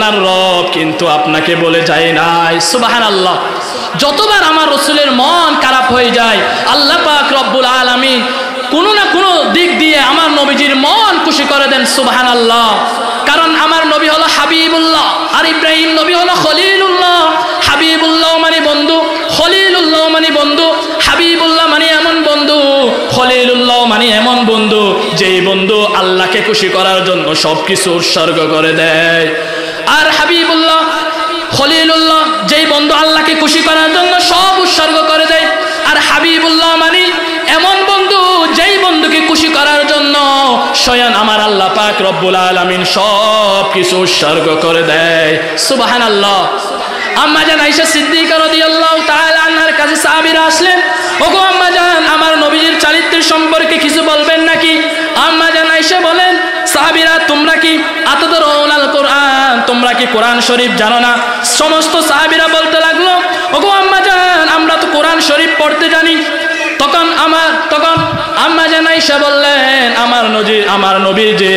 আপনার রব কিন্তু আপনাকে বলে যায় নাই। সুবহানাল্লাহ। যতবার আমার রাসূলের মন খারাপ হয়ে যায়, আল্লাহ পাক রব্বুল আলামিন কোনো না কোনো দিক দিয়ে আমার নবীজির মন খুশি করে দেন। সুবহানাল্লাহ। কারণ আমার নবী হলো হাবিবুল্লাহ, আর ইব্রাহিম নবী হলো খলিলুল্লাহ। হাবিবুল্লাহ মানে বন্ধু, খলিলুল্লাহ মানে বন্ধু। হাবিবুল্লাহ মানে এমন বন্ধু, খলিলুল্লাহ মানে এমন বন্ধু যেই বন্ধু আল্লাহকে খুশি করার জন্য সবকিছু উৎসর্গ করে দেয়। আর হাবিবুল্লাহ, খলিলুল্লাহ যেই বন্ধু আল্লাহকে খুশি করার জন্য সব উৎসর্গ করে দেয়। আর হাবিবুল্লাহ মানে এমন বন্ধু যেই বন্ধুকে খুশি করার জন্য স্বয়ং আমার আল্লাহ পাক রব্বুল আলামিন সব কিছু উৎসর্গ করে দেয়। সুবহানাল্লাহ। আম্মা জান আয়েশা সিদ্দিকা রাদিয়াল্লাহু তাআলা আনহার কাছে সাহাবীরা আসলেন, ওগো আম্মা জান, আমার নবীর চরিত্রের সম্পর্কে কিছু বলবেন নাকি? আম্মা জান আয়েশা বলেন, সাহাবীরা তোমরা কি আতাদরুনাল কোরআন, তোমরা কি কোরআন শরীফ জানো না? সমস্ত সাহাবীরা বলতে লাগলো, ওগো আম্মা জান, আমরা তো কোরআন শরীফ পড়তে জানি। তখন আম্মা জান আয়েশা বললেন, আমার নবীর যে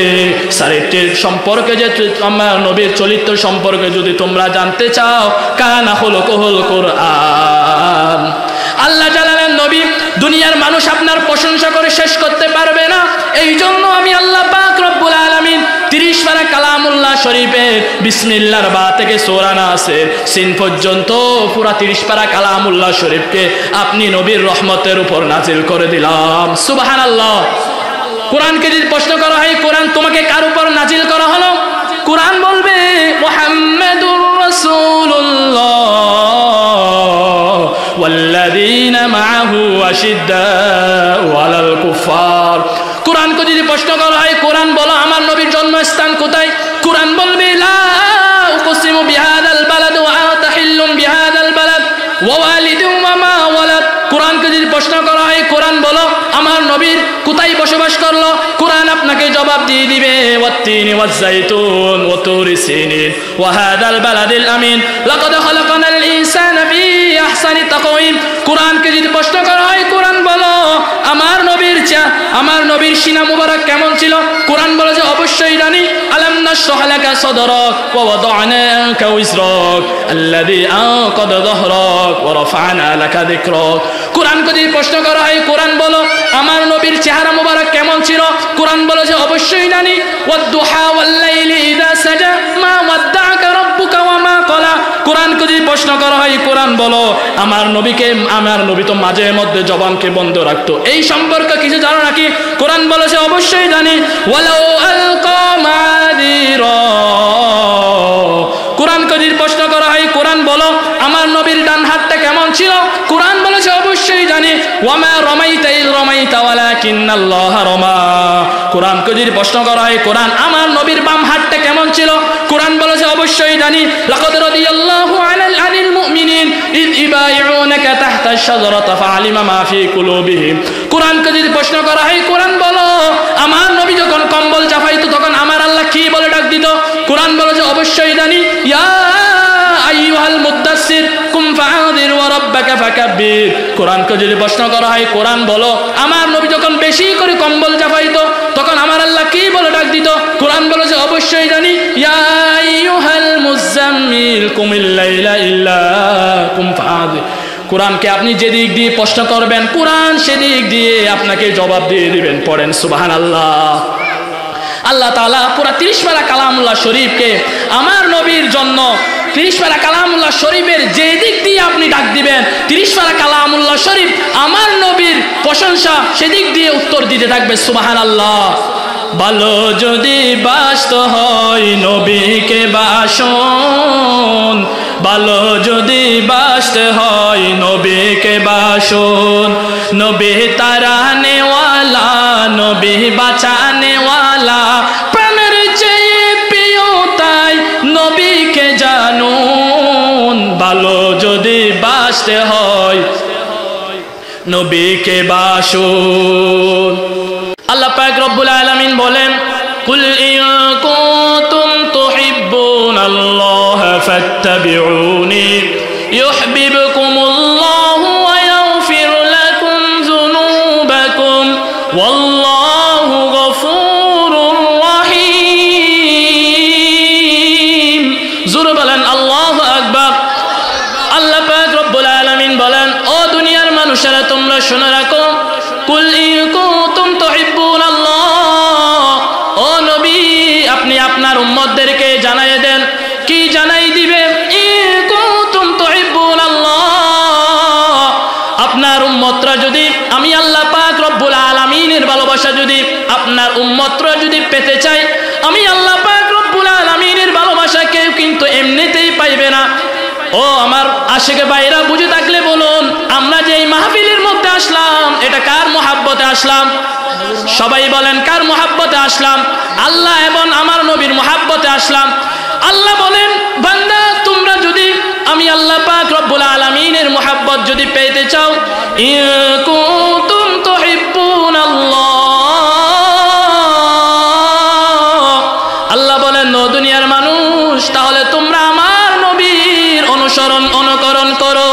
চরিত্রের সম্পর্কে, যে আমার নবীর চরিত্র সম্পর্কে যদি তোমরা জানতে চাও, কানা খুলুকুল কোরআন। আল্লাহ জালালের নবী, দুনিয়ার মানুষ আপনার প্রশংসা করে শেষ করতে পারবে না। এই জন্য আমি আল্লাহ পাক রব্বুল আলামিন 30 পারা কালামুল্লাহ শরীফে বিসমিল্লাহর বা থেকে সূরা নাসের সিন পর্যন্ত পুরা 30 পারা কালামুল্লাহ শরীফকে আপনি নবীর রহমতের উপর নাজিল করে দিলাম। সুবহানাল্লাহ। কোরআনকে যদি প্রশ্ন করা হয়, কোরআন তোমাকে কার উপর নাজিল করা হলো? কোরআন বলবে মুহাম্মাদুর রাসূলুল্লাহ ওয়াল্লাযীনা মাআহু আশিদ্দাউ আলাল কুফার। কোরআনকে যদি প্রশ্ন করা হয়, কোরআন বলো আমার নবীর জন্মস্থান কোথায়? কোরআন বলবে লা উকসিমু বিহাদাল বালাদ ওয়া আনতা হিল্লুম বিহাদাল বালাদ ওয়া ওয়ালিদিন ওয়া মা ওয়ালাদ। কোরআনকে যদি প্রশ্ন করা হয়, কোরআন বলো আমার নবীর কোথায় বসবাস করলো? কোরআন আপনাকে জবাব দিয়ে দিবে ওয়াত্তিনি ওয়াজ-যাইতুন ওয়া তুরি সিনিন ওয়া হাদাল বালাদিল আমিন লাকাদ খালাকনাল ইনসানা ফি আহসানি তাকওয়িম। কোরআনকে যদি প্রশ্ন করা হয়, কোরআন বলো আমার নবীর সিনা মুবারক কেমন ছিল? কোরআন বলে যে অবশ্যই জানি। আলাম নাশরাহ লাকা সাদরাক ওয়া ওয়াদা'না আনকা উজরাক আল্লাযী আনকাদা যাহরাক ওয়া রাফা'না লাকা যিকরাক। কোরআনকে যদি প্রশ্ন করা হয়, কোরআন বলো আমার নবীর চেহারা মুবারক কেমন ছিল? কোরআন বলে যে অবশ্যই জানি। ওয়াদ-দুহা ওয়াল-লাইলি ইযা সাজা মা ওয়াদ্দা'আকা রাব্বুকা ওয়া মা ক্বালা। কোরআনকে যদি প্রশ্ন করা হয়, কোরআন বলো আমার নবী তো মাঝে মধ্যে জবানকে বন্ধ রাখতো, এই সম্পর্কে কিছু জানো নাকি? কোরআন বলেছে অবশ্যই জানি। ওয়ালাউ আলকা মাদিরা। কোরআনকে যদি প্রশ্ন করা হয়, কোরআন বলো আমার নবীর ডান হাতটা কেমন ছিল? কোরআন বলেছে অবশ্যই জানি। ওয়ামা রামাইতা ইয রামাইতা ওয়ালাকিন্নাল্লাহা রামা। কোরআনকে যদি প্রশ্ন করা হয়, কোরআন আমার নবীর বাম হাতটা কেমন ছিল? কোরআন বলেছে অবশ্যই জানি। লাকাদ রাদিয়াল্লাহু আনিল মুমিনিন ইয ইবাইউনাকা তাহতা আশ-শাজারাতি ফাআলিমা মা ফি কুলুবিহিম। কোরআনকে যদি প্রশ্ন করা হয়, কোরআন বলো আমার নবী যখন কম্বল চাপাইতো তখন আমার আল্লাহ কি বলে ডাক দিত? কোরআন বলেছে অবশ্যই জানি। ইয়া আইয়ুহাল মুদ্দাসসির কুম ফাআযির ওয়া রাব্বাকা ফাকাব্বির। কোরআনকে যদি প্রশ্ন করা হয়, কোরআন বলো আমার নবী যখন বেশি করে কম্বল চাপাইতো তখন আমার আল্লাহ কি বলে ডাক দিত? কোরআন বলেছে অবশ্যই জানি। ইয়া আইয়ুহাল মুযাম্মিল কুমিল লাইলা ইল্লা কুম ফাআযির। কোরআনকে আপনি যেদিক দিয়ে প্রশ্ন করবেন, কোরআন সেদিক দিয়ে আপনাকে জবাব দিয়ে দিবেন। পড়েন সুবহানাল্লাহ। আল্লাহ তাআলা পুরা 30 পারা কালামুল্লাহ শরীফকে আমার নবীর জন্য 30 পারা কালামুল্লাহ শরীফের যে দিক দিয়ে আপনি ডাক দিবেন, 30 পারা কালামুল্লাহ শরীফ আমার নবীর প্রশংসা সেদিক দিয়ে উত্তর দিতে থাকবে। সুবহানাল্লাহ। ভালো যদি বাসতে হয় নবীকে বাসুন, ভালো যদি বাসতে হয় নবীকে বাসুন। নবী তারানে ওয়ালা, নবী বাঁচানে ওয়ালা, প্রাণের চেয়ে প্রিয় তাই নবীকে জানুন। ভালো যদি বাসতে হয় নবীকে বাসুন। আল্লাহ পাক রব্বুল আলামিন বলেন, কুল ইন কুনতুম তুহিব্বুনাল্লাহা ফাত্তাবিউনি ইউহিব্বুকুমুল্লাহু ওয়া ইয়াগফির লাকুম যুনুবাকুম ওয়াল্লাহু গফুরুর রাহিম। মানুষেরা তোমরা শুনে রাখো, কুল ইন কুনতুম তুহিব্বুনাল্লাহ, ও নবী আপনি আপনার উম্মতদেরকে জানাই দেন। কি জানাই দিবে? ইন কুনতুম তুহিব্বুনাল্লাহ, আপনার উম্মতরা যদি আমি আল্লাহ পাক রব্বুল আলামিনের ভালোবাসা যদি আপনার উম্মতরা যদি পেতে চায়, আমি আল্লাহ পাক রব্বুল আলামিনের ভালোবাসা কেউ কিন্তু এমনিতেই পাইবে না। ও আমার আশিকে ভাইরা, বুঝে থাকলে বলুন, আমরা যে এই মাহফিলের মধ্যে আসলাম এটা কার মহাব্বতে আসলাম? সবাই বলেন কার মহাব্বতে আসলাম? আল্লাহ এবং আমার নবীর মহাব্বতে আসলাম। আল্লাহ বলেন, বান্দা তোমরা যদি আমি আল্লাহ পাক রব্বুল আলামিনের মহাব্বত যদি পেতে চাও, ইন কুনতুম তুহিব্বুনাল্লাহ, আল্লাহ বলেন ও দুনিয়ার মানুষ, তাহলে তোমরা আমার নবীর অনুসরণ অনুকরণ করো।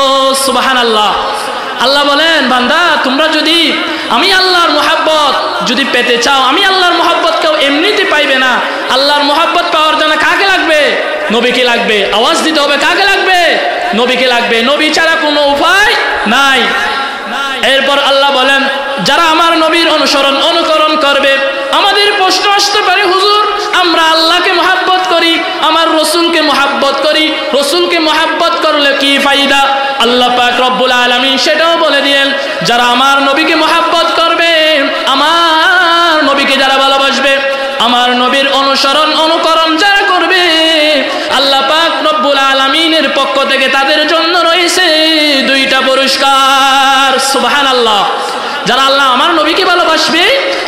সুবহানাল্লাহ। আল্লাহ বলেন, বান্দা তোমরা যদি আমি আল্লাহর মহাব্বত যদি পেতে চাও, আমি আল্লাহর মহাব্বত কেউ এমনিতে পাইবে না। আল্লাহর মহাব্বত পাওয়ার জন্য কাকে লাগবে? নবীকে লাগবে। আওয়াজ দিতে হবে, কাকে লাগবে? নবীকে লাগবে। নবী ছাড়া কোনো উপায় নাই। এরপর আল্লাহ বলেন, যারা আমার নবীর অনুসরণ অনুকরণ করবে। আমাদের প্রশ্ন আসতে পারে, হুজুর আমরা আল্লাহকে মহাব্বত করি, আমার রসুলকে মহাব্বত করি, রসুলকে মহাব্বত করলে কি ফায়দা? আল্লাহ পাক রব্বুল আলামিন সেটাও বলে দিলেন, যারা আমার নবীকে মহাব্বত করবে, আমার নবীকে যারা ভালোবাসবে, আমার নবীর অনুসরণ অনুকরণ যারা করবে, আল্লাহ পাক রব্বুল আলামিনের পক্ষ থেকে তাদের জন্য রয়েছে দুইটা পুরস্কার। সুবহানাল্লাহ। যারা আল্লাহ আমার নবীকে ভালোবাসবে,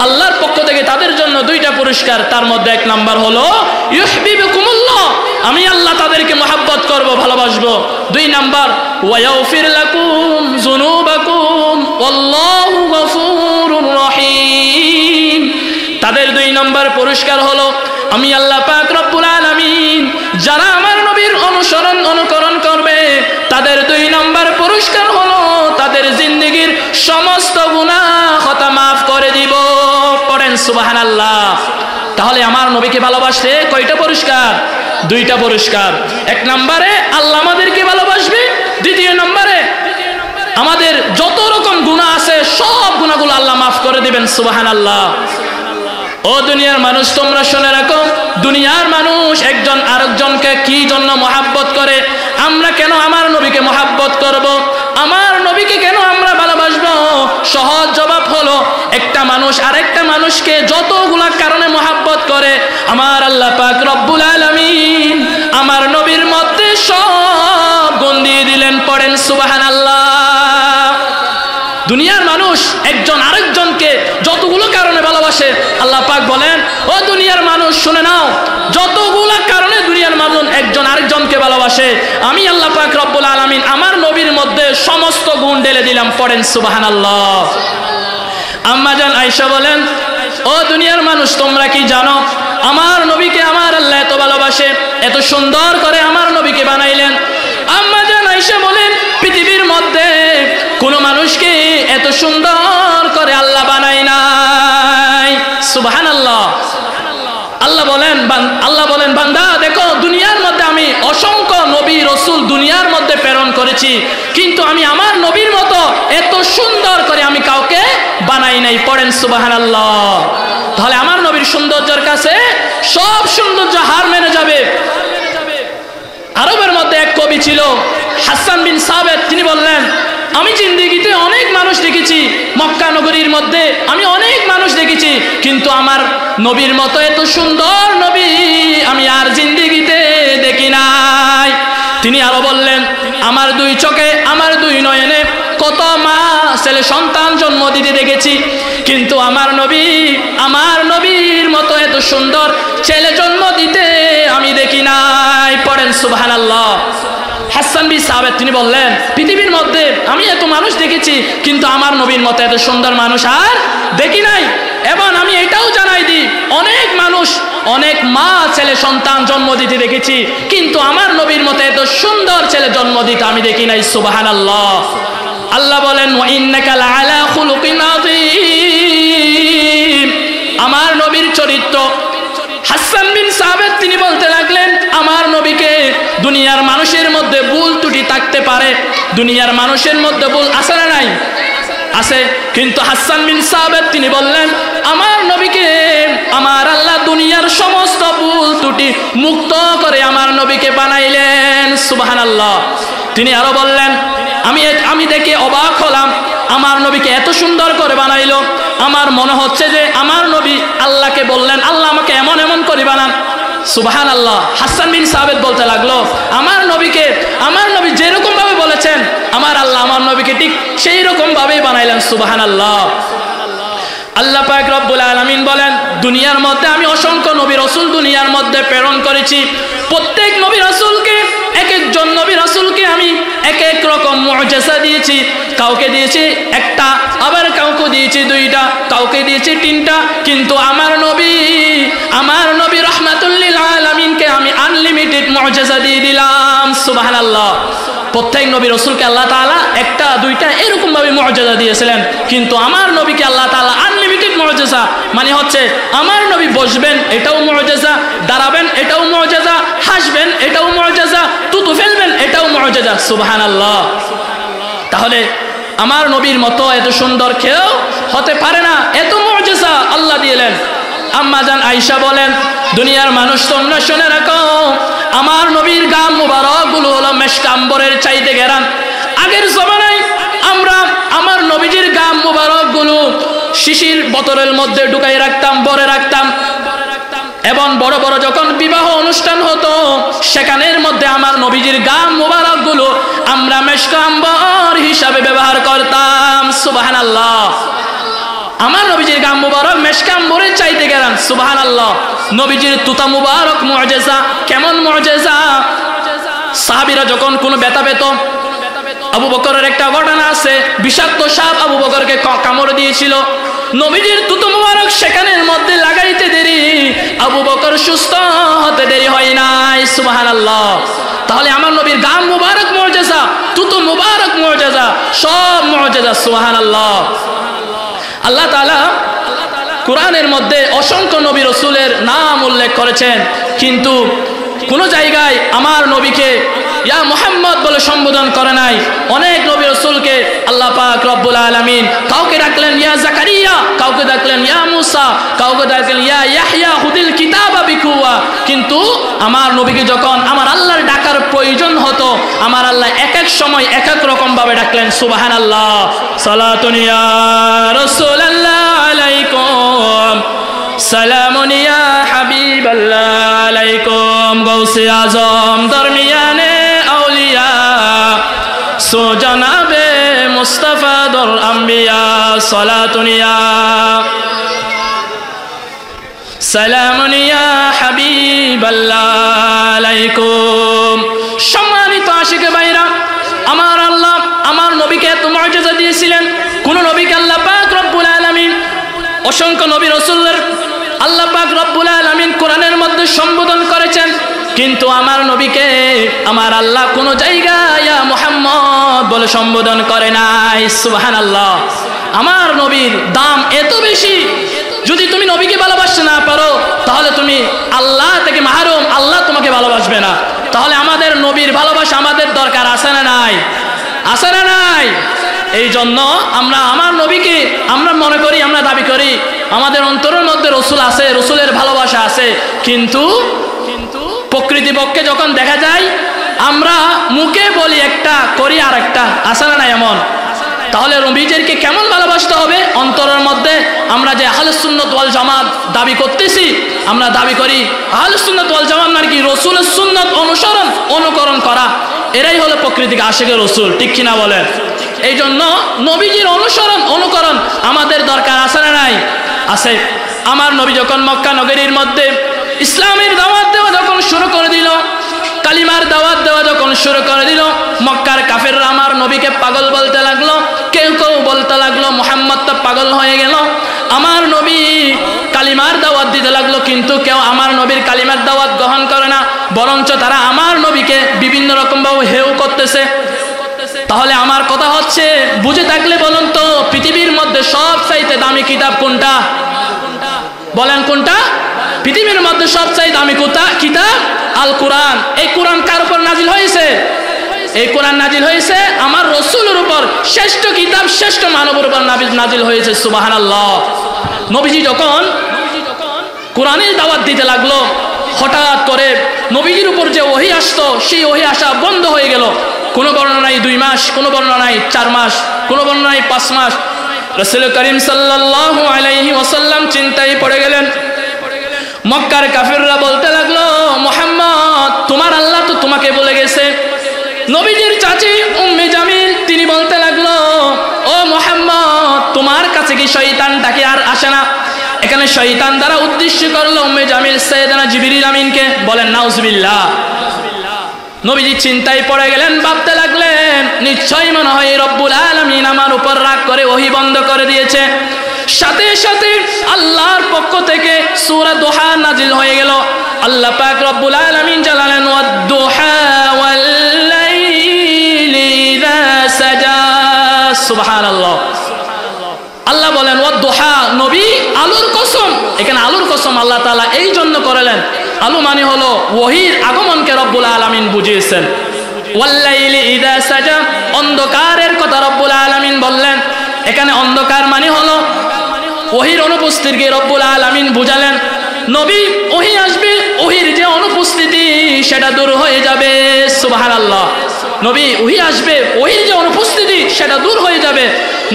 আল্লাহর পক্ষ থেকে তাদের জন্য দুইটা পুরস্কার। তার মধ্যে এক নাম্বার হলো ইউহিব্বুকুমুল্লাহ, আমি আল্লাহ তাদেরকে মহাব্বত করব, ভালোবাসবো। দুই নাম্বার ওয়ায়াগফির লাকুম যুনুবাকুম ওয়াল্লাহু গফুরুর রহিম। তাদের দুই নম্বর পুরস্কার হলো আমি আল্লাহ পাক রব্বুল আলামিন যারা আমার নবীর অনুসরণ অনুকরণ করবে, তাদের দুই নম্বর পুরস্কার হলো তাদের জিন্দেগীর সমস্ত গুনাহ খতা মাফ করে দিব। পড়েন সুবহানাল্লাহ। তাহলে আমার নবীকে ভালোবাসলে কয়টা পুরস্কার? দুইটা পুরস্কার। এক নম্বরে আল্লাহ আমাদেরকে ভালোবাসবে, দ্বিতীয় নম্বরে আমাদের যত রকম গুনাহ আছে সব গুনাহগুলো আল্লাহ মাফ করে দিবেন। সুবহানাল্লাহ। ও দুনিয়ার মানুষ, তোমরা শুনে রাখো, দুনিয়ার মানুষ একজন আরেকজনকে কি জন্য মহাব্বত করে? আমরা কেন আমার নবীকে মহাব্বত করব? আমার নবীকে কেন আমরা ভালোবাসবো? সহজ জবাব হলো, একটা মানুষ আরেকটা মানুষকে যতগুলা কারণে মহাব্বত করে, আমার আল্লাহ পাক রব্বুল আলামিন আমার নবীর মধ্যে সব গুণ দিয়ে দিলেন। পড়েন সুবহানাল্লাহ। দুনিয়ার মানুষ একজন আরেকজনকে যতগুলো কারণে ভালোবাসে, আল্লাহ পাক বলেন, ও দুনিয়ার মানুষ শুনে নাও, যতগুলো কারণে দুনিয়ার মানুষ একজন আরেকজনকে ভালোবাসে, আমি আল্লাহ পাক রব্বুল আলামিন আমার নবীর মধ্যে সমস্ত গুণ ঢেলে দিলাম। পড়েন সুবহানাল্লাহ। আম্মা জান আয়েশা বলেন, ও দুনিয়ার মানুষ তোমরা কি জানো আমার নবীকে আমার আল্লাহ এত ভালোবাসে, এত সুন্দর করে আমার নবীকে বানাইলেন। আম্মা জান আয়েশা বলেন, পৃথিবীর মধ্যে কোন মানুষকে এত সুন্দর করে আল্লাহ বানায় নাই। সুবহানাল্লাহ। আল্লাহ বলেন বান্দা দেখো, দুনিয়ার মধ্যে আমি অসংখ্য নবী রাসূল দুনিয়ার মধ্যে প্রেরণ করেছি, কিন্তু আমি আমার নবীর মতো এত সুন্দর করে আমি কাউকে বানাই নাই। পড়েন সুবহানাল্লাহ। তাহলে আমার নবীর সৌন্দর্যের কাছে সব সৌন্দর্য হার মেনে যাবে। আরবের মধ্যে এক কবি ছিল হাসান বিন সাবেত, তিনি বললেন, আমি জিন্দেগিতে অনেক মানুষ দেখেছি, মক্কা নগরীর মধ্যে আমি অনেক মানুষ দেখেছি, কিন্তু আমার নবীর মতো এত সুন্দর নবী আমি আর জিন্দেগিতে দেখি নাই। তিনি আরো বললেন, আমার দুই চোখে আমার দুই নয়নে কত মা ছেলে সন্তান জন্ম দিতে দেখেছি, কিন্তু আমার নবীর মতো এত সুন্দর ছেলে জন্ম দিতে আমি দেখি নাই। পড়েন সুবহানাল্লাহ। হাসান বিন সাবেত তিনি বললেন, পৃথিবীর মধ্যে আমি এত মানুষ দেখেছি, কিন্তু আমার নবীর মতো এত সুন্দর মানুষ আর দেখি নাই। এবং আমি এটাও জানাই দিই, অনেক মানুষ অনেক মা ছেলে সন্তান জন্ম দিতে দেখেছি, কিন্তু আমার নবীর মতো এত সুন্দর ছেলে জন্ম দিতে আমি দেখি নাই। সুবহানাল্লাহ। আল্লাহ বলেন, ওয়া ইন্নাকা লাআলা খুলুকিন আযীম। আমার নবীর চরিত্র। হাসান বিন সাবেত তিনি বলতে লাগলেন, আমার নবীকে দুনিয়ার মানুষের মধ্যে ভুল ত্রুটি থাকতে পারে, দুনিয়ার মানুষের মধ্যে ভুল আছে না নাই? আছে। কিন্তু হাসান বিন সাবিত তিনি বললেন, আমার নবীকে আমার আল্লাহ দুনিয়ার সমস্ত ভুল ত্রুটি মুক্ত করে আমার নবীকে বানাইলেন। সুবহানাল্লাহ। তিনি আরো বললেন, আমি দেখে অবাক হলাম, আমার নবীকে এত সুন্দর করে বানাইলো, আমার মনে হচ্ছে যে আমার নবী আল্লাহকে বললেন, আল্লাহ আমাকে এমন এমন করে বানান। সুবহানাল্লাহ। হাসান বিন সাবিত বলতে লাগলো, আমার নবী যেরকম ভাবে বলেছেন আমার আল্লাহ আমার নবীকে ঠিক সেই রকম ভাবেই বানাইলেন। সুবহানাল্লাহ। আল্লাহ পাক রব্বুল আলামিন বলেন, দুনিয়ার মধ্যে আমি অসংখ্য নবী রাসূল দুনিয়ার মধ্যে প্রেরণ করেছি। প্রত্যেক নবী রাসূলকে এক একজন নবী রাসূলকে আমি এক এক রকম মুআজিজা দিয়েছি। কাউকে দিয়েছি একটা, আবার কাউকে দিয়েছি দুইটা, কাউকে দিয়েছি তিনটা। কিন্তু আমার নবী রাহমাতুল লিল আলামিনকে আমি আনলিমিটেড মুআজিজা দিয়ে দিলাম। সুবহানাল্লাহ। প্রত্যেক নবী রাসূলকে আল্লাহ তাআলা একটা দুইটা এরকম ভাবে মুআজিজা দিয়েছিলেন, কিন্তু আমার নবীকে আল্লাহ তাআলা আনলিমিটেড মুআজিজা, মানে হচ্ছে আমার নবী বসবেন এটাও মুআজিজা, দাঁড়াবেন এটাও মুআজিজা, হাসবেন এটাও মুআজিজা, থুতু ফেলবেন এটাও মুআজিজা। সুবহানাল্লাহ। তাহলে আমার নবীর মতো এত সুন্দর কেউ হতে পারে না, এত মুআজিজা আল্লাহ দিলেন। আম্মা জান আয়েশা বলেন, দুনিয়ার মানুষ তোমরা শুনে রাখো, আমার নবীর গাম মুবারক গুলো হলো মেশক আম্বরের চাইতে গেরান। আগের জমানায় আমরা আমার নবীজির গাম মুবারক গুলো শিশির বোতলের মধ্যে ঢুকাই রাখতাম, ভরে রাখতাম, এবং বড় বড় যখন বিবাহ অনুষ্ঠান হতো সেখানের মধ্যে আমার নবীজির গাম মুবারক গুলো আমরা মেশক আম্বর হিসাবে ব্যবহার করতাম। সুবহানাল্লাহ। আমার নবীজির গাম মুবারক মেশক আম্বরের চাইতে গেরান। সুবহানাল্লাহ। নবীজির তুতা মুবারক মুআজিজা, কেমন মুআজিজা! সাহাবীরা যখন কোনো ব্যথা পেত, আবু বকরের একটা ঘটনা আছে, বিষাক্ত সাপ আবু বকরকে কামড় দিয়েছিল, নবীজির তুতো মুবারক সেখানের মধ্যে লাগাইতে দেরি, আবু বকর সুস্থ হতে দেরি হয় নাই। সুবহানাল্লাহ। তাহলে আমার নবীর গাম মুবারক মুআজিজা, তুতো মুবারক মুআজিজা, সব মুআজিজা। সুবহানাল্লাহ। আল্লাহ তাআলা কোরআনের মধ্যে অসংখ্য নবী রাসূলের নাম উল্লেখ করেছেন, কিন্তু কোন জায়গায় আমার নবীকে ইয়া মুহাম্মদ বলে সম্বোধন করে নাই। অনেক নবী রাসূলকে আল্লাহ পাক রব্বুল আলামিন কাউকে ডাকলেন ইয়া জাকারিয়া, কাউকে ডাকলেন ইয়া মুসা, কাউকে ডাকলেন ইয়া ইয়াহইয়া হুদিল কিতাবা বিকুয়া, কিন্তু আমার নবীকে যখন আমার আল্লাহর ডাকার প্রয়োজন হতো আমার আল্লাহ এক এক সময় এক এক রকম ভাবে ডাকলেন। সুবহানাল্লাহ। সালাতুন ইয়া রাসূলুল্লাহ আলাইকুম, সালামুন ইয়া হাবিবাল্লাহ আলাইকুম, গৌসে আজম দরমিয়ানে আউলিয়া, সো জনাবে মুস্তাফা দর আম্বিয়া, সালাতুন ইয়া সালামুন ইয়া হাবিবাল্লাহ আলাইকুম। সম্মানিত আশিকে ভাইরা, আমার আল্লাহ আমার নবীকে এত মুআজিজা দিয়েছিলেন। কোন নবীকে আল্লাহ পাক রব্বুল আলামিন অসংখ্য নবী রাসূলের আল্লাহ পাক রব্বুল আলামিন কোরআনের মধ্যে সম্বোধন করেছেন, কিন্তু আমার নবীকে আমার আল্লাহ কোন জায়গায় ইয়া মুহাম্মদ বলে সম্বোধন করে নাই। সুবহানাল্লাহ। আমার নবীর দাম এত বেশি, যদি তুমি নবীকে ভালোবাসতে না পারো তাহলে তুমি আল্লাহ থেকে মাহরুম, আল্লাহ তোমাকে ভালোবাসবে না। তাহলে আমাদের নবীর ভালোবাসা আমাদের দরকার আছে না নাই? আছে না নাই? এই জন্য আমরা আমার নবীকে আমরা মনে করি, আমরা দাবি করি আমাদের অন্তরের মধ্যে রসুল আছে, রসুলের ভালোবাসা আছে, কিন্তু প্রকৃতিপক্ষে যখন দেখা যায় আমরা মুখে বলি একটা, করি আর একটা। আছে না নাই এমন? তাহলে নবীদেরকে কেমন ভালোবাসতে হবে? অন্তরের মধ্যে আমরা যে আহলে সুন্নাত ওয়াল জামাত দাবি করতেছি, আমরা দাবি করি আহলে সুন্নাত ওয়াল জামাত মানে কি? রসুলের সুন্নাত অনুকরণ করা, এরাই হলো প্রকৃতিকে আশিকে রসুল। ঠিক কিনা বলেন? এই জন্য নবীজির অনুকরণ আমাদের দরকার আছে না নাই? আছে। আমার নবী যখন মক্কা নগরীর মধ্যে ইসলামের দাওয়াত দেওয়া যখন শুরু করে দিল, কালিমার দাওয়াত দেওয়া যখন শুরু করে দিল, মক্কার কাফেররা আমার নবীকে পাগল বলতে লাগলো, কেউ কেউ বলতে লাগলো মুহাম্মদ তো পাগল হয়ে গেল। আমার নবী কালিমার দাওয়াত দিতে লাগলো, কিন্তু কেউ আমার নবীর কালিমার দাওয়াত গ্রহণ করে না, বরঞ্চ তারা আমার নবীকে বিভিন্ন রকম ভাবে হেয় করতেছে। তাহলে আমার কথা হচ্ছে, বুঝে থাকলে বলুন তো, পৃথিবীর মধ্যে সবচাইতে দামি কিতাব কোনটা? বলেন কোনটা? পৃথিবীর মধ্যে সবচাইতে দামি কিতাব আল কোরআন। এই কোরআন কার উপর নাজিল হয়েছে? এই কোরআন নাজিল হয়েছে আমার রসুলের উপর। শ্রেষ্ঠ কিতাব শ্রেষ্ঠ মানবের উপর নাজিল হয়েছে। সুবহানাল্লাহ। নবীজি যখন কোরআনের দাওয়াত দিতে লাগলো, হঠাৎ করে নবীজির উপর যে ওহী আসতো সেই ওহী আসা বন্ধ হয়ে গেল। কোনো বর্ণনায় 2 মাস, কোনো বর্ণনায় 4 মাস, কোনো বর্ণনায় 5 মাস। রাসূল করিম সাল্লাল্লাহু আলাইহি ওয়াসাল্লাম চিন্তায় পড়ে গেলেন। মক্কার কাফিররা বলতে লাগলো, মুহাম্মদ তোমার আল্লাহ তো তোমাকে বলে গেছে। নবীজির চাচি উম্মে জামিল তিনি বলতে লাগলো, ও মুহাম্মদ তোমার কাছে কি শয়তানটাকে আর আসে না? এখানে শয়তান দ্বারা উদ্দেশ্য করলো উম্মে জামিল সাইয়েদনা জিবরিল আমিনকে। বলেন নাউজুবিল্লাহ। নবীজি চিন্তায় পড়ে গেলেন, ভাবতে লাগলেন নিশ্চয়ই মনে হয় রব্বুল আলামিন আমার উপর রাগ করে ওহী বন্ধ করে দিয়েছে। সাথে সাথে আল্লাহর পক্ষ থেকে সূরা দুহা নাজিল হয়ে গেল। আল্লাহ পাক রব্বুল আলামিন জানালেন, ওয়াদ-দুহা ওয়াল লাইলি ইযা সাজা। সুবহানাল্লাহ। আল্লাহ বলেন ওয়াদ-দুহা, নবী আলোর কসম। এখানে আলোর কসম আল্লাহ তাআলা এই জন্য করলেন, আলো মানে হলো ওহীর আগমনকে রব্বুল আলামিন বুঝিয়েছেন। ওয়াল লাইলি ইযা সাজা, অন্ধকারের কথা রব্বুল আলামিন বললেন। এখানে অন্ধকার মানে হলো ওহীর অনুপস্থিতিকে রব্বুল আলামিন বুঝালেন। নবী ওহী আসবে, ওহীর যে অনুপস্থিতি সেটা দূর হয়ে যাবে। সুবহানাল্লাহ। নবী ওহী আসবে, ওহীর যে অনুপস্থিতি সেটা দূর হয়ে যাবে।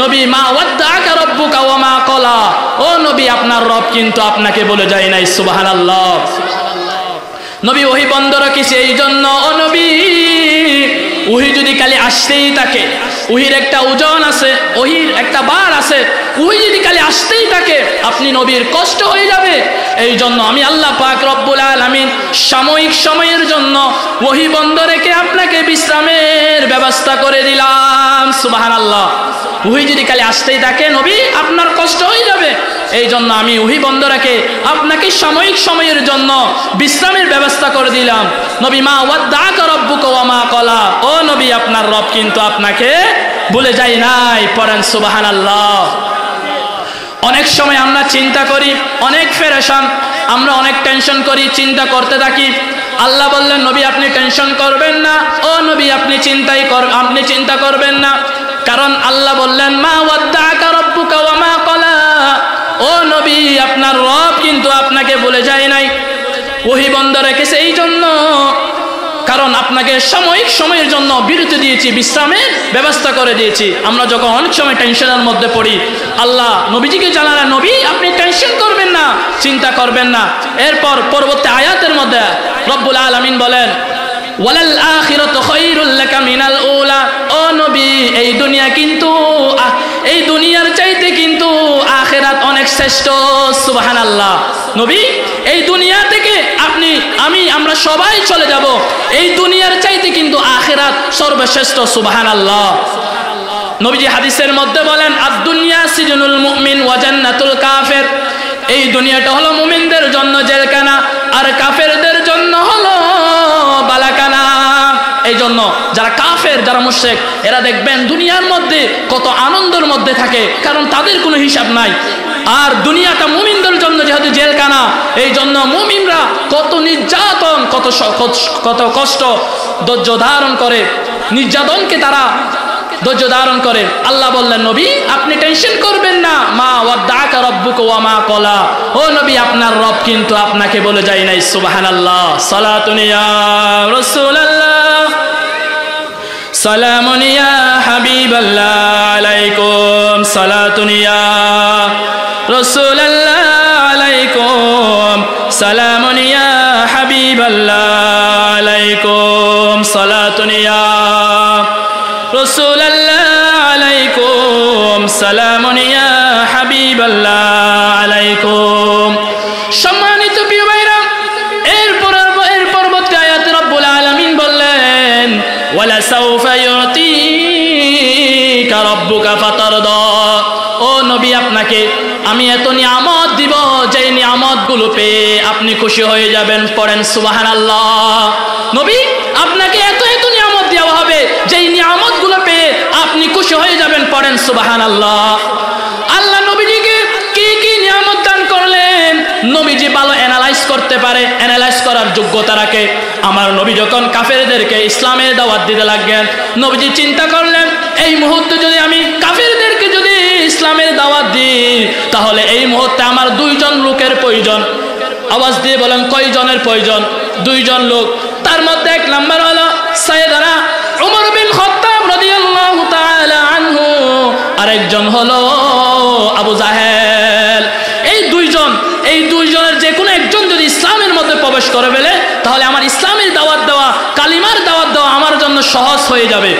নবী মা ওয়াদ্দাকা রাব্বুকা ওয়া মা ক্বালা, ও নবী আপনার রব কিন্তু আপনাকে বলে যায় নাই। সুবহানাল্লাহ। নবী ওহী বন্ধ রেখেছে এই জন্য, ও নবী ওহী যদি খালি আসতেই থাকে, ওহীর একটা ওজন আছে, ওহীর একটা বার আছে, ওহী যদি খালি আসতেই থাকে আপনি নবীর কষ্ট হয়ে যাবে। এই জন্য আমি আল্লাহ পাক রব্বুল আলামিন সাময়িক সময়ের জন্য ওহী বন্ধ রেখে আপনাকে বিশ্রামের ব্যবস্থা করে দিলাম। সুবহানাল্লাহ। ওহী যদি খালি আসতেই থাকে নবী আপনার কষ্ট হয়ে যাবে। এই জন্য আমি ওহী বন্ধ রেখে আপনাকে সাময়িক সময়ের জন্য বিশ্রামের ব্যবস্থা করে দিলাম। নবী মা ওয়াদ্দাকা রাব্বুকা ওয়া মা ক্বালা, ও নবী আপনার রব কিন্তু আপনাকে ভুলে যায় নাই। পড়েন সুবহানাল্লাহ। অনেক সময় আমরা চিন্তা করি, অনেক পেরেশান, আমরা অনেক টেনশন করি, চিন্তা করতে থাকি। আল্লাহ বললেন নবী আপনি টেনশন করবেন না, ও নবী আপনি চিন্তা করবেন না। কারণ আল্লাহ বললেন মা ওয়াদ্দাকা রাব্বুকা ওয়া মা ক্বালা, ও নবী আপনার রব কিন্তু আপনাকে ভুলে যায় নাই। ওহী বন্ধ রেখেছে এই জন্য, কারণ আপনাকে সাময়িক সময়ের জন্য বিরতি দিয়েছি, বিশ্রামের ব্যবস্থা করে দিয়েছি। আমরা যখন অনেক সময় টেনশনের মধ্যে পড়ি, আল্লাহ নবীজিকে জানালেন নবী আপনি টেনশন করবেন না, চিন্তা করবেন না। এরপর পরবর্তী আয়াতের মধ্যে রব্বুল আলামিন বলেন ওয়ালাল আখিরাতু খায়রুল লাকা মিনাল উলা, ও নবী এই দুনিয়া কিন্তু এই দুনিয়ার চাইতে কিন্তু আখিরাত অনেক শ্রেষ্ঠ। সুবহানাল্লাহ। নবী এই দুনিয়া থেকে আমরা সবাই চলে যাব, এই দুনিয়ার চাইতে কিন্তু আখিরাত সর্বশ্রেষ্ঠ। সুবহানাল্লাহ। নবীজি হাদিসের মধ্যে বলেন আদ-দুনিয়া সিজনুল মুমিন ওয়া জান্নাতুল কাফির, এই দুনিয়াটা হলো মুমিনদের জন্য জেলখানা আর কাফেরদের জন্য হলো বালাখানা। এই জন্য যারা কাফের, যারা মুশরিক, এরা দেখবেন দুনিয়ার মধ্যে কত আনন্দের মধ্যে থাকে, কারণ তাদের কোনো হিসাব নাই। আর দুনিয়াটা মুমিনদের জন্য যেহেতু জেলখানা, এই জন্য মুমিনরা কত নির্যাতন, কত কষ্ট ধৈর্য ধারণ করে, নির্যাতনকে তারা ধৈর্য ধারণ করে। আল্লাহ বললেন নবী আপনি টেনশন করবেন না, মা ওয়াদ্দাকা রাব্বুকা ওয়া মা ক্বালা, ও নবী আপনার রব কিন্তু আপনাকে বলে যায় নাই। সুবহানাল্লাহ। সালাতুন ইয়া রাসূলুল্লাহ, সালামুন ইয়া হাবিবাল্লাহ আলাইকুম, সালাতুন ইয়া রাসূলুল্লাহ আলাইকুম, সালামুন ইয়া হাবিবাল্লাহ আলাইকুম, সালাতুন ইয়া রাসূলুল্লাহ আলাইকুম, সালামুন ইয়া হাবিবাল্লাহ আলাইকুম। সম্মানিত প্রিয় ভাইরা, এর পরবর্তী আয়াতে রব্বুল আলামিন বললেন ওয়ালা সাউফা ইউতিকা রাব্বুকা ফাতারদা, ও নবী আপনাকে আমি এত নিয়ামত দিব যে নিয়ামতগুলো পেয়ে আপনি খুশি হয়ে যাবেন। পড়েন সুবহানাল্লাহ। নবী আপনাকে এত নিয়ামত দেওয়া হবে যেই নিয়ামতগুলো পেয়ে আপনি খুশি হয়ে যাবেন। পড়েন সুবহানাল্লাহ। আল্লাহ নবীজিকে কি কি নিয়ামত দান করলেন, নবীজি ভালো অ্যানালাইজ করতে পারে, অ্যানালাইজ করার যোগ্যতা রাখে। আমার নবী যখন কাফেরদেরকে ইসলামের দাওয়াত দিতে লাগলেন, নবীজি চিন্তা করলেন এই মুহূর্তে যদি আমি কাফেরদের তাহলে এই মুহূর্তে আমার দুইজন লোকের প্রয়োজন। আওয়াজ দিয়ে বলেন কয়জনের প্রয়োজন? দুইজন লোক। তার মধ্যে এক নাম্বার হলো সাইয়েদনা উমর বিন খাত্তাব রাদিয়াল্লাহু তাআলা আনহু, আরেকজন হলো আবু জাহেল। এই দুইজনের যে কোনো একজন যদি ইসলামের মধ্যে প্রবেশ করে ফেলে তাহলে আমার ইসলামের দাওয়াত দেওয়া, কালিমার দাওয়াত দেওয়া আমার জন্য সহজ হয়ে যাবে।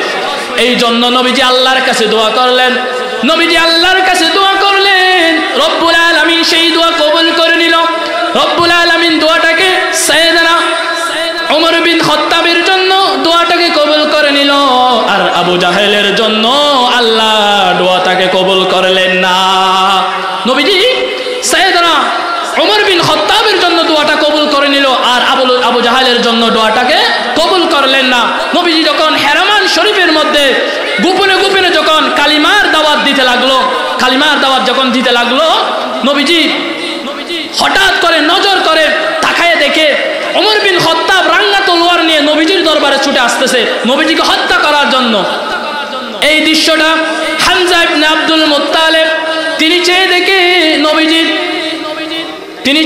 এই জন্য নবীজি আল্লাহর কাছে দোয়া করলেন। নবীজি আল্লাহর কাছে দোয়া করলেন, রব্বুল আলামিন সেই দোয়া কবুল করে নিল। রব্বুল আলামিন দোয়াটাকে সাইয়েদনা উমর বিন খাত্তাবের জন্য দোয়াটাকে কবুল করে নিল, আর আবু জাহেলের জন্য আল্লাহ দোয়াটাকে কবুল করলেন না। নবীজি সাইয়েদনা উমর বিন খাত্তাবের জন্য দোয়াটা কবুল করে নিল, আর আবু জাহেলের জন্য দোয়াটাকে কবুল করলেন না। নবীজি যখন হেরামান শরীফের মধ্যে গোপনে গোপনে যখন কালিমার দাওয়াত দিতে লাগলো, কালিমার দাওয়াত যখন দিতে লাগলো, নবীজি হঠাৎ করে নজর করে তাকায় দেখে উমর বিন খাত্তাব রাঙ্গা তলোয়ার নিয়ে নবীজির দরবারে ছুটে আসতেছে নবীজিকে হত্যা করার জন্য। এই দৃশ্যটা হামজা ইবনে আব্দুল মুত্তালিব তিনি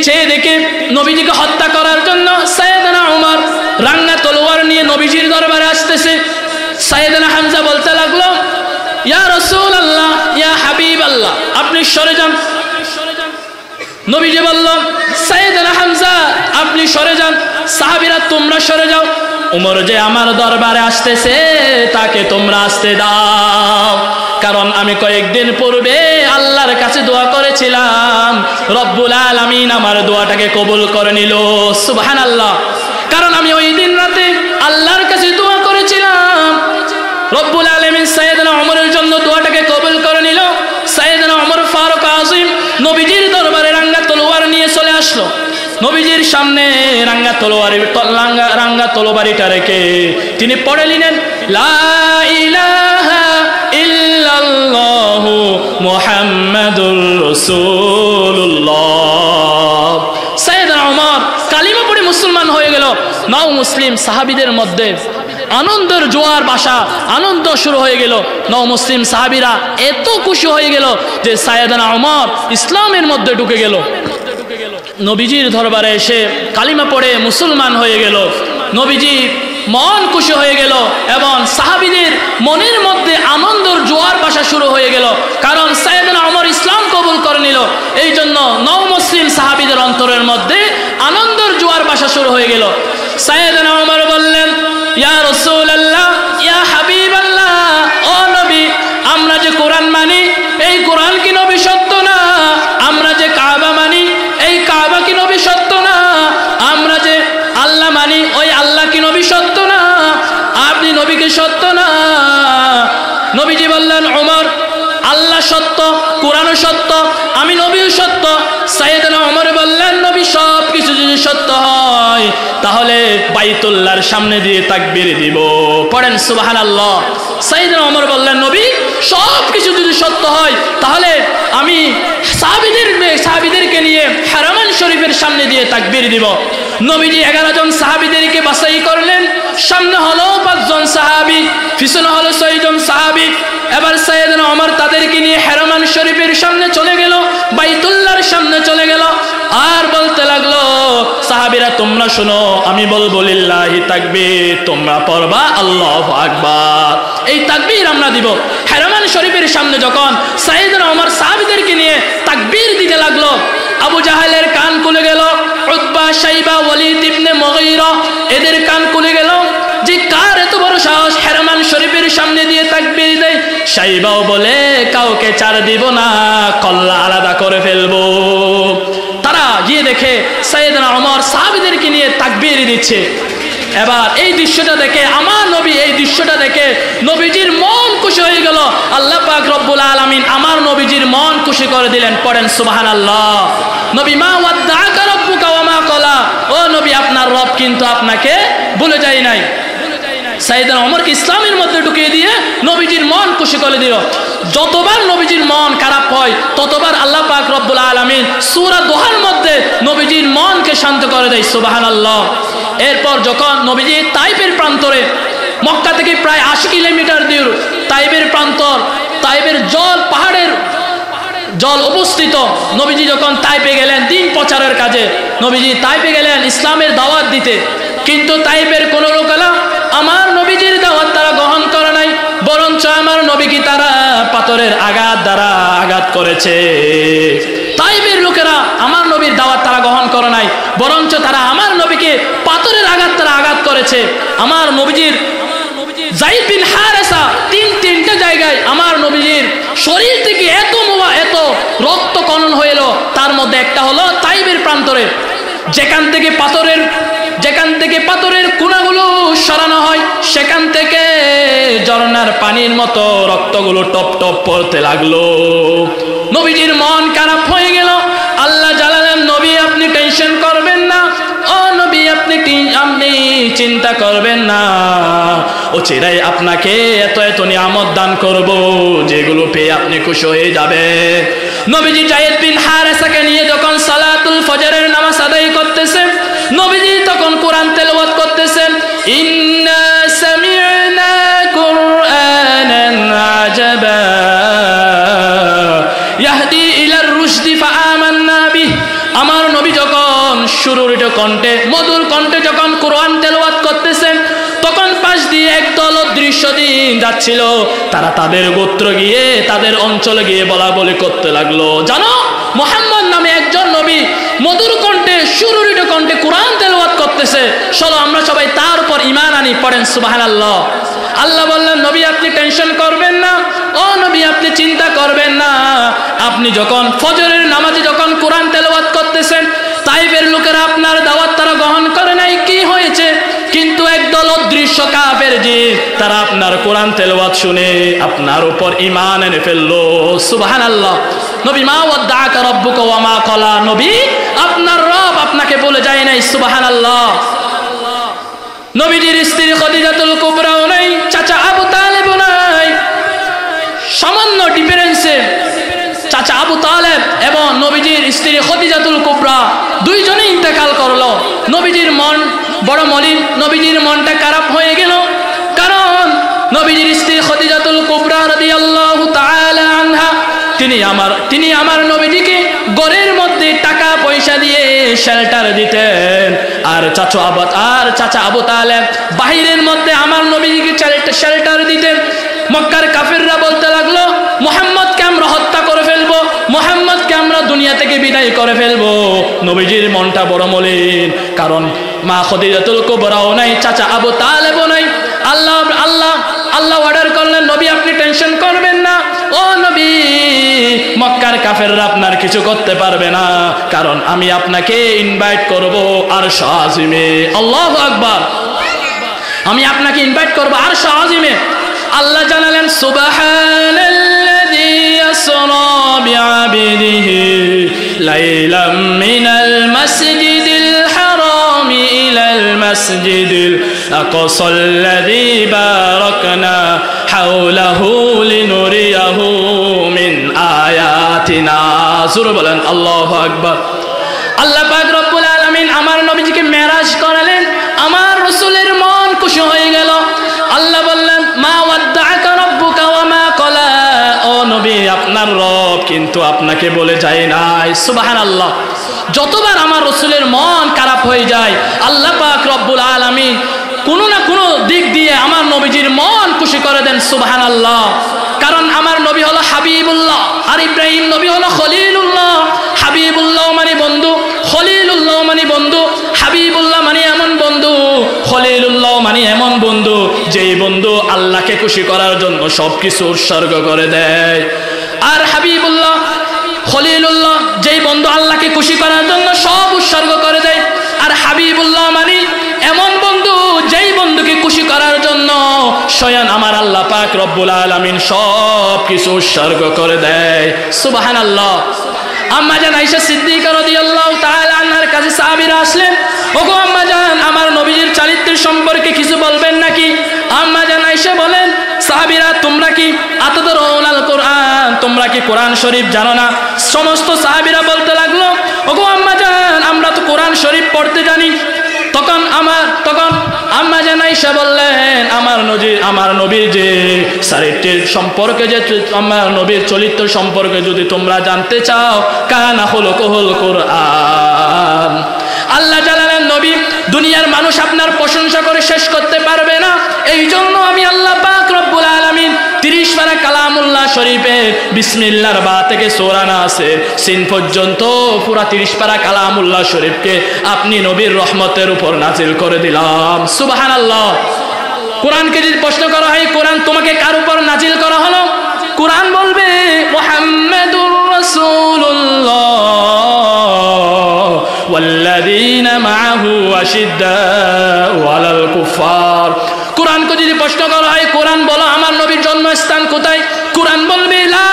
চেয়ে দেখে নবীজিকে হত্যা করার জন্য সাইয়েদনা উমর রাঙ্গা তলোয়ার নিয়ে নবীজির দরবারে আসতেছে। সাইয়েদনা হামজা বলতে লাগলো, ইয়া রাসূলুল্লাহ, ইয়া হাবিবাল্লাহ, আপনি সরে যান। নবীজি বলল, সাইয়েদনা হামজা আপনি সরে যান, সাহাবীরা তোমরা সরে যাও। উমর যে আমার দরবারে আসতেছে তাকে তোমরা আসতে দাও, কারণ আমি কয়েকদিন পূর্বে আল্লাহর কাছে দোয়া করেছিলাম, রব্বুল আলামিন আমার দোয়াটাকে কবুল করে নিল। সুবহানাল্লাহ। কারণ আমি ওই দিন রাতে আল্লাহর কাছে দোয়া করেছিলাম, রব্বুল আলামিন সাইয়েদনা উমরের জন্য দোয়াটাকে কবুল করে নিল। সাইয়েদনা উমর ফারুক আযম নবীজির দরবারে রাঙ্গা তলোয়ার নিয়ে চলে আসলো। নবীজির সামনে রাঙ্গা তলোয়ারিটা রেখে তিনি পড়ে নিলেন, লা ইলাহা ইল্লাল্লাহু মুহাম্মাদুর রাসূলুল্লাহ। সাইয়েদনা উমর কালিমা পড়ে মুসলমান হয়ে গেল। নাও মুসলিম সাহাবীদের মধ্যে আনন্দের জোয়ার বাসা, আনন্দ শুরু হয়ে গেল। নও মুসলিম সাহাবীরা এত খুশি হয়ে গেল যে সাইয়েদনা উমর ইসলামের মধ্যে ঢুকে গেল। নবীজির দরবারে এসে কালিমা পড়ে মুসলমান হয়ে গেল। নবীজি মন খুশি হয়ে গেল এবং সাহাবীদের মনের মধ্যে আনন্দের জোয়ার বাসা শুরু হয়ে গেল, কারণ সাইয়েদনা উমর ইসলাম কবুল করে নিল। এই জন্য নও মুসলিম সাহাবীদের অন্তরের মধ্যে আনন্দের জোয়ার বাসা শুরু হয়ে গেল। সাইয়েদনা উমর বললেন, ইয়া রাসূলুল্লাহ, ইয়া হাবিবাল্লাহ, ও নবী, আমরা যে কোরআন মানি এই কোরআন কি নবী সত্য না? আমরা যে কাবা মানি এই কাবা কি নবী সত্য না? আমরা যে আল্লাহ মানি ওই আল্লাহ কি নবী সত্য না? আপনি নবীকে সত্য না? নবীজি বললেন, উমর, আল্লাহ সত্য, কোরআনও সত্য, আমি নবীও সত্য। সাইয়েদনা উমর বললেন, নবী সব কিছু যদি সত্য হয় তাহলে বাইতুল্লাহর সামনে দিয়ে তাকবীর দিব। পড়েন সুবহানাল্লাহ। সাইয়েদনা উমর বললেন, নবী সব কিছু যদি সত্য হয় তাহলে আমি সাহাবীদেরকে নিয়ে হারামান শরীফের সামনে দিয়ে তাকবীর দিব। নবীজি 11 জন সাহাবীদেরকে বাছাই করলেন। সামনে হলো 5 জন সাহাবী, পিছনে হলো 6 জন সাহাবী। এবার সাইয়েদনা উমর তাদেরকে নিয়ে হারামান শরীফের সামনে চলে গেল, বাইতুল্লাহর সামনে চলে গেল, আর বলতে লাগলো, সাহাবীরা তোমরা শোনো, আমি বলবো লিল্লাহি তাকবীর, তোমরা পড়বা আল্লাহু আকবার। এই তাকবীর আমরা দিব। হারামান শরীফের সামনে যখন সাইয়েদনা উমর সাহাবীদেরকে নিয়ে তাকবীর দিতে লাগলো, আবু জাহেলের কান খুলে গেল, উতবা, শাইবা, ওয়ালিদ ইবনে মুগীরা এদের কান খুলে গেল যে কার এত বড় সাহস হারামান শরীফের সামনে দিয়ে তাকবীর দেয়। শাইবাও বলে, কাউকে ছাড় দিব না, কল্লা আলাদা করে ফেলবো। তারা গিয়ে দেখে সাইয়েদনা উমর সাহাবীদেরকে নিয়ে তাকবীর দিচ্ছে। এবার এই দৃশ্যটা দেখে আমার নবী, এই দৃশ্যটা দেখে নবীজির মন খুশি হয়ে গেল। আল্লাহ পাক রব্বুল আলামিন আমার নবীজির মন খুশি করে দিলেন। পড়েন সুবহানাল্লাহ। নবী, মা ওয়াদ্দাআকা রাব্বুকা ওয়া মা ক্বালা, ও নবী আপনার রব কিন্তু আপনাকে ভুলে যায় নাই। সাইয়েদনা উমরকে ইসলামের মধ্যে ঢুকিয়ে দিয়ে নবীজির মন খুশি করে দিল। যতবার নবীজির মন খারাপ হয় ততবার আল্লাহ পাক রব্বুল আলামিন সূরা দোহার মধ্যে নবীজির মনকে শান্ত করে দেয়। সুবহানাল্লাহ। এরপর যখন নবীজি তাইফের প্রান্তরে, মক্কা থেকে প্রায় 80 কিলোমিটার দূর তাইফের প্রান্তর, তাইফের জল পাহাড়ের জল উপস্থিত। নবীজি যখন তাইপে গেলেন দিন প্রচারের কাজে, নবীজি তাইপে গেলেন ইসলামের দাওয়াত দিতে, কিন্তু তাইপের কোন লোকেরা আমার নবীজির দাওয়াত তারা গ্রহণ করে নাই, বরঞ্চ আমার নবীকে তারা পাথরের আঘাত দ্বারা আঘাত করেছে। তাইপের লোকেরা আমার নবীর দাওয়াত তারা গ্রহণ করে নাই, বরঞ্চ তারা আমার নবীকে পাথরের আঘাত তারা আঘাত করেছে। আমার নবীজির যায়েদ বিন হারেসা তিনটে জায়গায় আমার নবীজির শরীর থেকে এত রক্তকণন হইল। তার মধ্যে একটা হলো তাইবের প্রান্তরে, যেখান থেকে পাথরের কোনাগুলো সরানো হয়, সেখান থেকে ঝর্ণার পানির মতো রক্তগুলো টপ টপ পড়তে লাগলো। নবীজির মন খারাপ হয়ে গেল। আল্লাহ জানালেন, নবী আপনি টেনশন করবেন না, ও নবী আপনি চিন্তা করবেন না, ও চিরাই আপনাকে এত নিয়ামত দান করব যেগুলো পেয়ে আপনি খুশি হয়ে যাবে। নবীজি যায়েদ বিন হারেসাকে নিয়ে যখন সালাতুল ফজরের নামাজ আদায় করতেছেন, নবীজি তখন কোরআন তেলাওয়াত করতেছেন, ইন্না সামি'না কুরআনান আজাবা ইয়াহদি ইলার রুশদি ফাআমান্না বিহি। আমার নবী যখন সুরুরিত কণ্ঠে, মধুর কণ্ঠে যখন কোরআন তেলাওয়াত করতেছেন, তখন পাশ দিয়ে একদল অদৃশ্য দিন যাচ্ছিল। তারা তাদের গোত্র গিয়ে, তাদের অঞ্চলে গিয়ে বলা বলি করতে লাগলো, জানো মুহাম্মদ নামে একজন নবী মধুর কণ্ঠে, সুরুরিত কণ্ঠে কোরআন তেলাওয়াত করতেছে, চলো আমরা সবাই তার উপর ঈমান আনি। পড়েন সুবহানাল্লাহ। আল্লাহ বললেন, নবী আপনি টেনশন করবেন না, ও নবী আপনি চিন্তা করবেন না, আপনি যখন ফজরের নামাজে যখন কোরআন তেলাওয়াত করতেছেন, তাইফের লোকেরা আপনার দাওয়াত তারা গ্রহণ করে নাই, কি হয়েছে? কিন্তু একদল অদৃশ্য কাফের জিন তারা আপনার কোরআন তেলাওয়াত শুনে আপনার উপর ঈমান এনে ফেললো। সুবহানাল্লাহ। নবী মা ওয়াদ্দাআকা রাব্বুকা ওয়া মা ক্বালা, নবী আপনার রব আপনাকে বলে যায় নাই। সুবহানাল্লাহ। নবীজির স্ত্রী খাদিজাতুল কুবরাও নাই, চাচা আবু তালেবও নাই। সামান্য ডিফারেন্সে চাচা আবু তালেব এবং নবীজির স্ত্রী খাদিজাতুল কুবরা দুইজনেই ইন্তেকাল করলো। নবীজির মন বড় মলিন, নবীজির মনটা খারাপ হয়ে গেল। কারণ নবীজির স্ত্রী খাদিজাতুল কুবরা রাদিয়াল্লাহু তাআলা আনহা তিনি আমার নবীজিকে ঘরের মধ্যে টাকা পয়সা দিয়ে শেল্টার দিতেন, আর চাচা আবু তালেব বাহিরের মধ্যে আমার নবীজিকে শেল্টার দিতেন। মক্কার কাফিররা বলতে লাগলো, মুহাম্মদকে আমরা হত্যা করে ফেলবো, মুহাম্মদকে আমরা দুনিয়া থেকে বিদায় করে ফেলবো। নবীজির মনটা বড় মলিন, কারণ মা খাদিজাতুল কুবরাও নাই, চাচা আবু তালেবও নাই। আল্লাহ অর্ডার করলেন, নবী আপনি টেনশন করবেন না, ও নবী মক্কার কাফেররা আপনার কিছু করতে পারবে না, কারণ আমি আপনাকে ইনভাইট করব আরশ আজিমে। আল্লাহু আকবার। আমি আপনাকে ইনভাইট করব আরশ আজিমে। আল্লাহ জানালেন, সুবহানাল্লাযী আসরা বিআবদিহি লাইলাম মিনাল মাসজিদিল হারামি ইলাল মাসজিদিল আকসাল্লাযী বারাকনা হাওলাহু লিনুরিয়াহু মিন আয়াতিনা। জোরে বলেন আল্লাহু আকবার। আল্লাহ পাক রব্বুল আলামিন আমার নবীজিকে মেরাজ করালেন, আমার রাসূলের মন খুশি হয়ে গেল। আল্লাহ বললেন, মা ওয়াদ্দাআকা রাব্বুকা ওয়া মা ক্বালা, ও নবী আপনার রব কিন্তু আপনাকে বলে যায় নাই। সুবহানাল্লাহ। যতবার আমার রাসূলের মন খারাপ হয়ে যায়, আল্লাহ পাক রব্বুল আলামিন কোনো না কোনো দিক দিয়ে আমার নবীজির মন খুশি করে দেন। সুবহানাল্লাহ। কারণ আমার নবী হলো হাবিবুল্লাহ, আর ইব্রাহিম নবী হলো খলিলুল্লাহ। হাবিবুল্লাহ মানে বন্ধু, খলিলুল্লাহ মানে বন্ধু। হাবিবুল্লাহ মানে এমন বন্ধু, খলিলুল্লাহ মানে এমন বন্ধু যেই বন্ধু আল্লাহকে খুশি করার জন্য সবকিছু উৎসর্গ করে দেয়। আর হাবিবুল্লাহ, খলিলুল্লাহ যেই বন্ধু আল্লাহকে খুশি করার জন্য সব উৎসর্গ করে দেয়। আর হাবিবুল্লাহ মানে এমন বন্ধু যেই বন্ধুকে খুশি করার জন্য স্বয়ং আমার আল্লাহ পাক রব্বুল আলামিন সব কিছু উৎসর্গ করে দেয়। সুবহানাল্লাহ। আম্মা জান আয়েশা সিদ্দিকা রাদিয়াল্লাহু তাআলা আনহার কাছে সাহাবীরা আসলেন, ওগো আম্মা জান আমার নবীজির চরিত্রের সম্পর্কে কিছু বলবেন নাকি? আম্মা জান আয়েশা বলেন, সাহাবীরা তোমরা কি আতাদরুনাল কুরআন, তোমরা কি কোরআন শরীফ জানো না? সমস্ত সাহাবীরা বলতে লাগলো, ওগো আম্মা জান আমরা তো কোরআন শরীফ পড়তে জানি। তখন আম্মা জান আয়েশা বললেন, আমার নবীর যে চরিত্রের সম্পর্কে, যে আমার নবীর চরিত্র সম্পর্কে যদি তোমরা জানতে চাও, কানা খুলুকুল কুরআন। আল্লাহ জালালের নবী, দুনিয়ার মানুষ আপনার প্রশংসা করে শেষ করতে পারবে না। এই জন্য আমি আল্লাহ পাক রব্বুল আলামিন 30 পারা কালামুল্লাহ শরীফে বিসমিল্লাহর বা থেকে সূরা নাসের সিন পর্যন্ত পুরা 30 পারা কালামুল্লাহ শরীফকে আপনি নবীর রহমতের উপর নাজিল করে দিলাম। সুবহানাল্লাহ। কোরআনকে যদি প্রশ্ন করা হয়, কোরআন তোমাকে কার উপর নাজিল করা হলো? কোরআন বলবে মুহাম্মাদুর রাসূলুল্লাহ ওয়াল্লাযীনা মাআহু আশিদ্দাউ আলাল কুফার। কোরআনকে যদি প্রশ্ন করা হয়, কোরআন বলো আমার নবীর জন্মস্থান কোথায়? কোরআন বলবে লা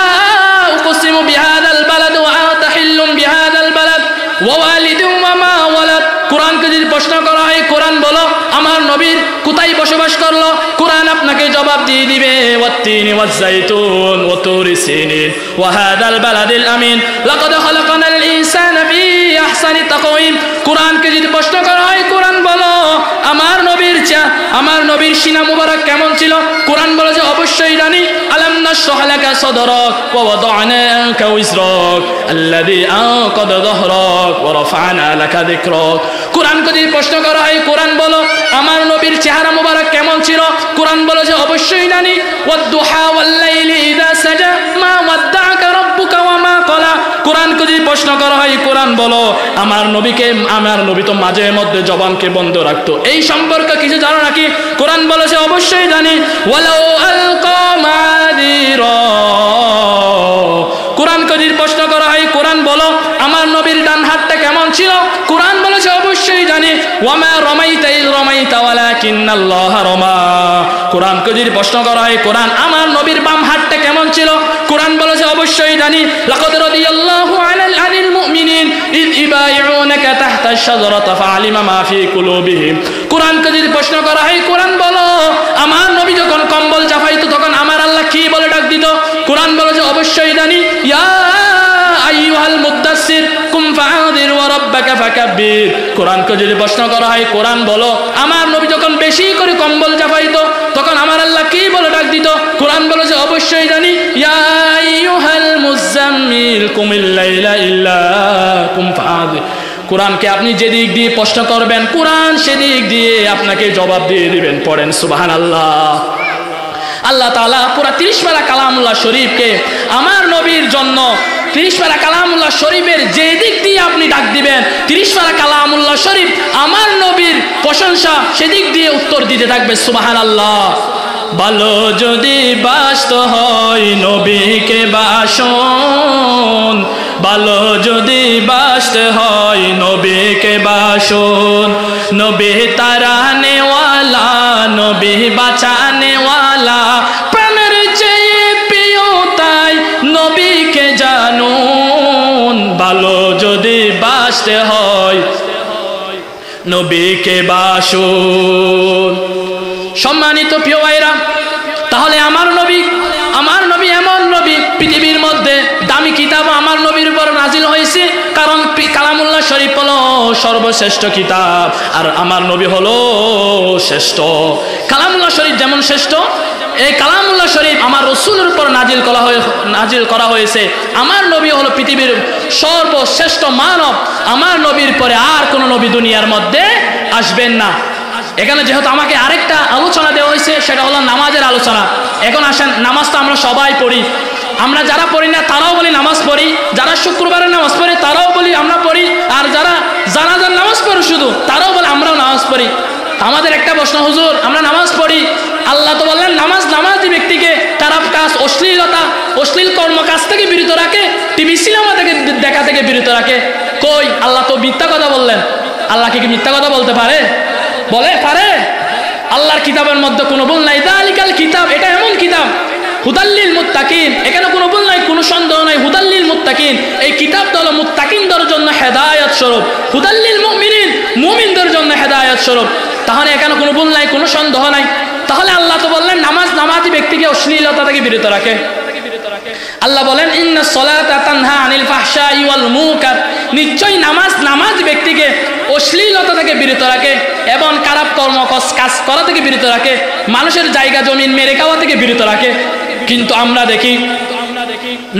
উকসিমু বিহাদাল বালাদ ওয়া আনতা হিল্লুম বিহাদাল বালাদ ওয়া ওয়ালিদিন ওয়া মা ওয়ালাদ। কোরআনকে যদি প্রশ্ন করা হয়, কোরআন বলো আমার নবীর কোথায় বসবাস করলো? কোরআন আপনাকে জবাব দিয়ে দিবে ওয়াত্তিনি ওয়াজ্জাইতুন ওয়া তুরি সিনিন ওয়া হাদাল বালাদিল আমিন লাকাদ খালাকনাল ইনসানা ফি আহসানি তাকওয়িম। কোরআনকে যদি প্রশ্ন করা হয়, কোরআন বলো আমার নবীর সিনা মুবারক কেমন ছিল? কোরআন বলে যে অবশ্যই জানি। আলাম নাশরাহ লাকা সাদরাক ওয়া ওয়াদা'না আনকা উজরাক আল্লাযী আনকাদা যাহরাক ওয়া রাফা'না লাকা যিকরাক। কোরআনকে যদি প্রশ্ন করা হয়, কোরআন বলো আমার নবীর চেহারা মুবারক কেমন ছিল? কোরআন বলে যে অবশ্যই জানি। ওয়াদ-দুহা ওয়াল-লাইলি ইযা সাজা মা ওয়াদ্দা'আকা রাব্বুকা ওয়া মা ক্বালা। কোরআনকে যদি প্রশ্ন করা হয়, কোরআন বলো আমার নবী তো মাঝে মধ্যে জবানকে বন্ধ রাখতো, এই সম্পর্কে কিছু জানো নাকি? কোরআন বলেছে অবশ্যই জানি। ওয়ালাউ আলকা মাদিরা। কোরআনকে যদি প্রশ্ন করা হয়, কোরআন বলো আমার নবীর ডান হাতটা কেমন ছিল? কোরআন বলেছে অবশ্যই জানি। ওয়ামা রামাইতা ইয রামাইতা ওয়ালাকিন্নাল্লাহা রামা। কোরআনকে যদি প্রশ্ন করা হয়, কোরআন আমার নবীর বাম হাতটা কেমন ছিল? কোরআন বলেছে অবশ্যই জানি। লাকাদ রাদিয়াল্লাহু আনিল মুমিনিন ইয ইবাইউনাকা তাহতাশ শাজারাতি ফাআলিমা মা ফি কুলুবিহিম। কোরআনকে যদি প্রশ্ন করা হয়, কোরআন বলো আমার নবী যখন কম্বল চাপাইতো তখন আমার আল্লাহ কি বলে ডাক দিত? কোরআন বলেছে অবশ্যই জানি। ইয়া আইয়ুহাল মুদ্দাসসির কুম ফাআযির ওয়া রাব্বাকা ফাকাব্বির। কোরআনকে যদি প্রশ্ন করা হয়, কোরআন বলো আমার নবী যখন বেশি করে কম্বল চাপাইতো তখন আমার আল্লাহ কি বলে ডাক দিত? কোরআন বলেছে অবশ্যই জানি। ইয়া আইয়ুহাল মুযাম্মিল কুমিল লাইলা ইল্লা কুম ফাআযির। কোরআনকে আপনি যেদিক দিয়ে প্রশ্ন করবেন, কোরআন সেদিক দিয়ে আপনাকে জবাব দিয়ে দিবেন। পড়েন সুবহানাল্লাহ। আল্লাহ তাআলা পুরা 30 পারা কালামুল্লাহ শরীফকে আমার নবীর জন্য 30 পারা কালামুল্লাহ শরীফের যে দিক দিয়ে আপনি ডাক দিবেন, 30 পারা কালামুল্লাহ শরীফ আমার নবীর প্রশংসা সেদিক দিয়ে উত্তর দিতে থাকবে। সুবহানাল্লাহ। ভালো যদি বাসতে হয় নবীকে বাসন, ভালো যদি বাসতে হয় নবীকে বাসন। নবী তারানেওয়ালা, নবী বাঁচানেওয়ালা, প্রাণের চেয়ে প্রিয় তাই নবীকে জানুন। ভালো যদি বাসতে হয় নবীকে বাসন। সম্মানিত প্রিয় ভাইরা, তাহলে আমার নবী এমন নবী, পৃথিবীর মধ্যে দামি কিতাব আমার নবীর উপর নাজিল হয়েছে, কারণ কালামুল্লাহ শরীফ হলো সর্বশ্রেষ্ঠ কিতাব আর আমার নবী হলো শ্রেষ্ঠ। কালামুল্লাহ শরীফ যেমন শ্রেষ্ঠ, এই কালামুল্লাহ শরীফ আমার রসুলের উপর নাজিল করা হয়েছে। আমার নবী হলো পৃথিবীর সর্বশ্রেষ্ঠ মানব। আমার নবীর পরে আর কোনো নবী দুনিয়ার মধ্যে আসবেন না। এখানে যেহেতু আমাকে আরেকটা আলোচনা দেওয়া হয়েছে, সেটা হলো নামাজের আলোচনা। এখন আসেন, নামাজ তো আমরা সবাই পড়ি, আমরা যারা পড়ি না তারাও বলি নামাজ পড়ি, যারা শুক্রবারের নামাজ পড়ি তারাও বলি আমরা পড়ি, আর যারা জানাজার নামাজ পড়ি শুধু তারাও বলে আমরাও নামাজ পড়ি। আমাদের একটা প্রশ্ন, হুজুর আমরা নামাজ পড়ি, আল্লাহ তো বললেন নামাজি ব্যক্তিকে খারাপ কাজ, অশ্লীল কর্ম কাজ থেকে বিরত রাখে, টিভি সিনেমা থেকে দেখা থেকে বিরত রাখে। কই, আল্লাহ তো মিথ্যা কথা বললেন। আল্লাহ কি মিথ্যা কথা বলতে পারে? পারে? আল্লাহর কিতাবের মধ্যে কোনো ভুল নাই। যালিকাল কিতাব, এটা এমন কিতাব হুদাল্লিল মুত্তাকিন, এখানে কোনো ভুল নাই, কোনো সন্দেহ নাই। হুদাল্লিল মুত্তাকিন, এই কিতাবটা হলো মুত্তাকিনদের জন্য হেদায়েত স্বরূপ। হুদাল্লিল মুমিনিন, মুমিনদের জন্য হেদায়েত স্বরূপ। তাহলে এখানে কোনো ভুল নাই, কোনো সন্দেহ নাই। তাহলে আল্লাহ তো বললেন নামাজি ব্যক্তিকে অশ্লীলতা থেকে বিরত রাখে। আল্লাহ বলেন ইন্নাস সালাতা তানহা আনিল ফাহশাই ওয়াল মুনকার, নিশ্চয়ই নামাজ ব্যক্তিকে অশ্লীলতা থেকে বিরত রাখে এবং খারাপ কর্ম কাজ করা থেকে বিরত রাখে, মানুষের জায়গা জমিন মেরে খাওয়া থেকে বিরত রাখে। কিন্তু আমরা দেখি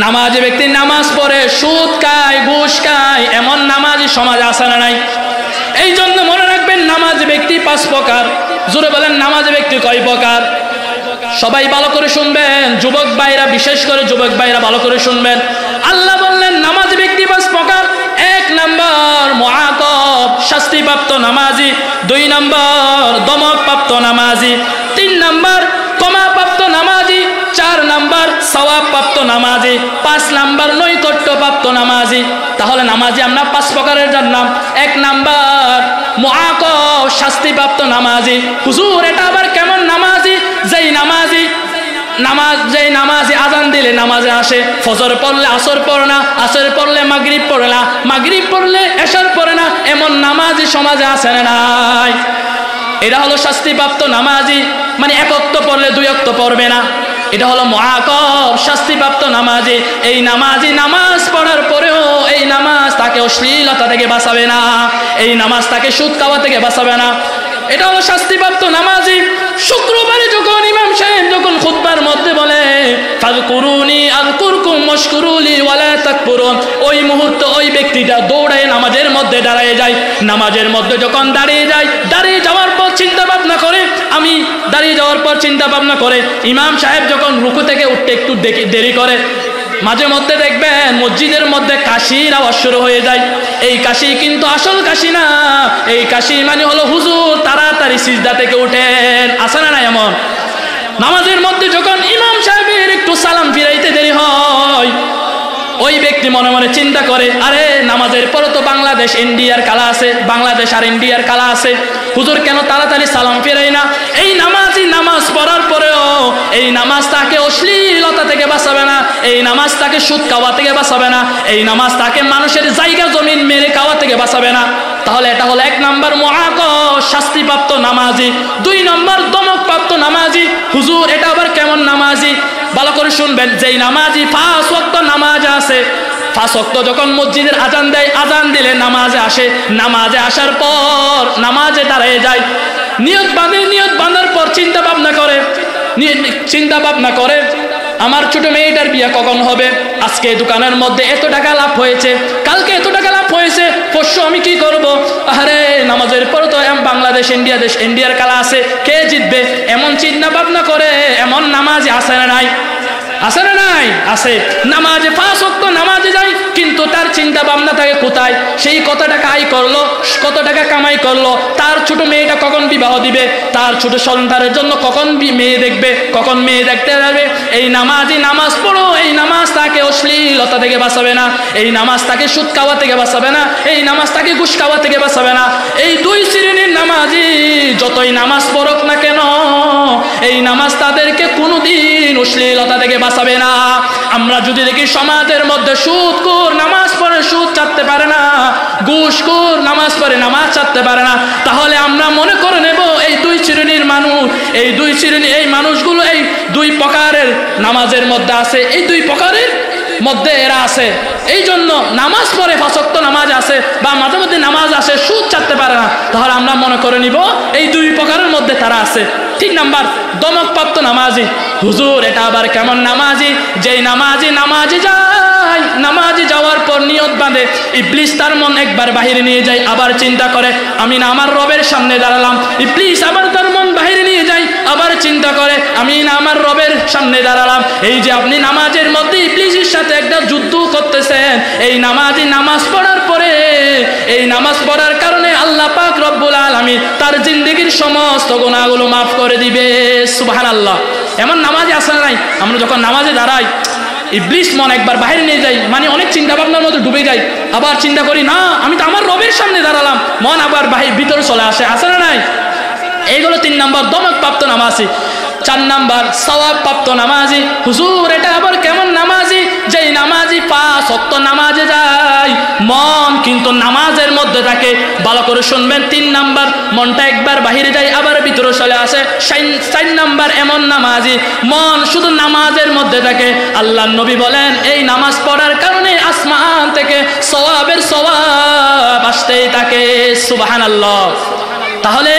নামাজি ব্যক্তি নামাজ পড়ে সুদ খায়, ঘুষ খায়, এমন নামাজি সমাজে আসে না নাই? এই জন্য মনে রাখবেন, নামাজি ব্যক্তি 5 প্রকার। জোরে বলেন, নামাজি ব্যক্তি কয় প্রকার? সবাই ভালো করে শুনবেন, যুবক ভাইরা, বিশেষ করে যুবক ভাইরা ভালো করে শুনবেন। আল্লাহ বললেন নামাজি ব্যক্তি 5 প্রকার। 1 নাম্বার মুআকাব, শাস্তিপ্রাপ্ত নামাজি। 2 নাম্বার দমকপ্রাপ্ত নামাজি। 3 নাম্বার ক্ষমাপ্রাপ্ত নামাজি। 4 নাম্বার সওয়াবপ্রাপ্ত নামাজি। 5 নাম্বার নৈকট্যপ্রাপ্ত নামাজি। তাহলে নামাজি আমরা 5 প্রকারের জানলাম। 1 নাম্বার মুআকাব, শাস্তিপ্রাপ্ত নামাজি। হুজুর এটা আবার কেমন নামাজি? যেই নামাজি আজান দিলে নামাজে আসে, ফজর পড়লে আসর পড়ে না, আসর পড়লে মাগরিব পড়ে না, মাগরিব পড়লে এশার পড়ে না, এমন নামাজি সমাজে আসে না নাই? এটা হলো শাস্তিপ্রাপ্ত নামাজি, মানে 1 ওয়াক্ত পড়লে 2 ওয়াক্ত পড়বে না। এটা হলো মুআকাব, শাস্তিপ্রাপ্ত নামাজি। এই নামাজি নামাজ পড়ার পরেও এই নামাজ তাকে অশ্লীলতা থেকে বাঁচাবে না, এই নামাজ তাকে সুদ খাওয়া থেকে বাঁচাবে না। এটা হলো শাস্তিপ্রাপ্ত নামাজি। শুক্রবারে যখন ইমাম সাহেব যখন খুতবার মধ্যে বলে ফাযকুরুনি আযকুরকুম ওয়াশকুরুলি ওয়ালা তাকফুরুন, ওই মুহূর্তে ওই ব্যক্তিটা দৌড়ায় নামাজের মধ্যে দাঁড়িয়ে যায়। নামাজের মধ্যে যখন দাঁড়িয়ে যায়, দাঁড়িয়ে যাওয়ার পর চিন্তা ভাবনা করে, ইমাম সাহেব যখন রুকু থেকে উঠতে একটু দেরি করে, মাঝে মধ্যে দেখবেন মসজিদের মধ্যে কাশির আওয়াজ শুরু হয়ে যায়। এই কাশি কিন্তু আসল কাশি না, এই কাশি মানে হলো হুজুর তাড়াতাড়ি সিজদা থেকে উঠেন। আসে না এমন? নামাজের মধ্যে যখন ইমাম সাহেবের একটু সালাম ফিরাইতে দেরি হয়, ওই ব্যক্তি মনে মনে চিন্তা করে, আরে নামাজের পরে তো বাংলাদেশ ইন্ডিয়ার খেলা আছে, বাংলাদেশ আর ইন্ডিয়ার খেলা আছে, হুজুর কেন তাড়াতাড়ি সালাম ফিরাই না? এই নামাজি নামাজ পড়ার পরেও এই নামাজ তাকে অশ্লীলতা থেকে বাঁচাবে না, এই নামাজ তাকে সুদ খাওয়া থেকে বাঁচাবে না, এই নামাজ তাকে মানুষের জায়গা জমিন মেরে খাওয়া থেকে বাঁচাবে না। তাহলে এটা হলো 1 নাম্বার মুআকাব, শাস্তিপ্রাপ্ত নামাজি। 2 নাম্বার দমকপ্রাপ্ত নামাজি। হুজুর এটা আবার কেমন নামাজি? ভালো করে শুনবেন, যেই নামাজি 5 ওয়াক্ত নামাজ আছে, 5 ওয়াক্ত যখন মসজিদের আজান দেয়, আজান দিলে নামাজে আসে, নামাজে আসার পর নামাজে দাঁড়িয়ে যায়, নিয়ত বাঁধার পর চিন্তা ভাবনা করে আমার ছোট মেয়েটার বিয়ে কখন হবে, আজকে দোকানের মধ্যে এত টাকা লাভ হয়েছে, কালকে এত টাকা লাভ হয়েছে, পরশু আমি কি করব? আরে নামাজের পরে তো বাংলাদেশ ইন্ডিয়ার খেলা আছে, কে জিতবে? এমন চিন্তা ভাবনা করে এমন নামাজি আসে না নাই? আছে না নাই? আছে। নামাজে 5 ওয়াক্ত নামাজে যায়, কিন্তু তার চিন্তা ভাবনা থাকে কোথায়? সেই কত টাকা আয় করলো, কত টাকা কামাই করলো, তার ছোট মেয়েটা কখন বিবাহ দিবে, তার ছোট সন্তানের জন্য কখন মেয়ে দেখবে, কখন মেয়ে দেখতে যাবে। এই নামাজি নামাজ পড়ো, এই নামাজ তাকে অশ্লীলতা থেকে বাঁচাবে না, এই নামাজ তাকে সুদ খাওয়া থেকে বাঁচাবে না, এই নামাজ তাকে ঘুষ খাওয়া থেকে বাঁচাবে না। এই 2 শ্রেণীর নামাজি যতই নামাজ পড়ুক না কেন, এই নামাজ তাদেরকে কোনোদিন অশ্লীলতা থেকে বাঁচাবে না। আমরা যদি দেখি সমাজের মধ্যে সুদখোর নামাজ পড়ে সুদ ছাড়তে পারে না, ঘুষখোর নামাজ পড়ে নামাজ ছাড়তে পারে না, তাহলে আমরা মনে করে নেব এই 2 শ্রেণীর মানুষ, এই মানুষগুলো এই 2 প্রকারের নামাজের মধ্যে আছে, এই 2 প্রকারের মধ্যে এরা আছে। এই জন্য নামাজ পড়ে 5 ওয়াক্ত নামাজ আছে বা মাঝে মধ্যে নামাজ আসে, সুদ ছাড়তে পারে না, তাহলে আমরা মনে করে নিব এই 2 প্রকারের মধ্যে তারা আছে। 3 নাম্বার দমকপ্রাপ্ত নামাজি। হুজুর এটা আবার কেমন নামাজি? যেই নামাজি যায়, নামাজি যাওয়ার পর নিয়ত বাঁধে, ইবলিস তার মন একবার বাহিরে নিয়ে যায়, আবার চিন্তা করে আমি না আমার রবের সামনে দাঁড়ালাম, ইবলিস আবার তার মন বাহিরে নিয়ে যায়, আবার চিন্তা করে আমি না আমার রবের সামনে দাঁড়ালাম। এই যে আপনি নামাজের মধ্যে ইবলিসের সাথে একটা যুদ্ধ করতেছেন, এই নামাজি নামাজ পড়ার পরে, এই নামাজ পড়ার কারণে আল্লাহ পাক রব্বুল আলামিন তার জিন্দেগির সমস্ত গুনাহগুলো মাফ করে দিবে। সুবহানাল্লাহ। এমন নামাজে আসে নাই? আমরা যখন নামাজে দাঁড়াই, ইবলিস মন একবার বাইরে নিয়ে যাই, মানে অনেক চিন্তা ভাবনার মধ্যে ডুবে যাই, আবার চিন্তা করি না আমি তো আমার রবের সামনে দাঁড়ালাম, মন আবার ভিতরে চলে আসে না নাই? এইগুলো 3 নাম্বার দমকপ্রাপ্ত নামাজি। 4 নাম্বার সওয়াবপ্রাপ্ত নামাজি। হুজুর এটা আবার কেমন নামাজি? যেই নামাজি 5 ওয়াক্ত নামাজে যায়, মন কিন্তু নামাজের মধ্যে থাকে। ভালো করে শুনবেন, 3 নাম্বার মনটা একবার বাহিরে যায় আবার ভিতরে চলে আসে। 4 নাম্বার এমন নামাজি মন শুধু নামাজের মধ্যে থাকে। আল্লাহর নবী বলেন এই নামাজ পড়ার কারণে আসমান থেকে সওয়াবের সওয়াব আসতেই থাকে। সুবহানাল্লাহ। তাহলে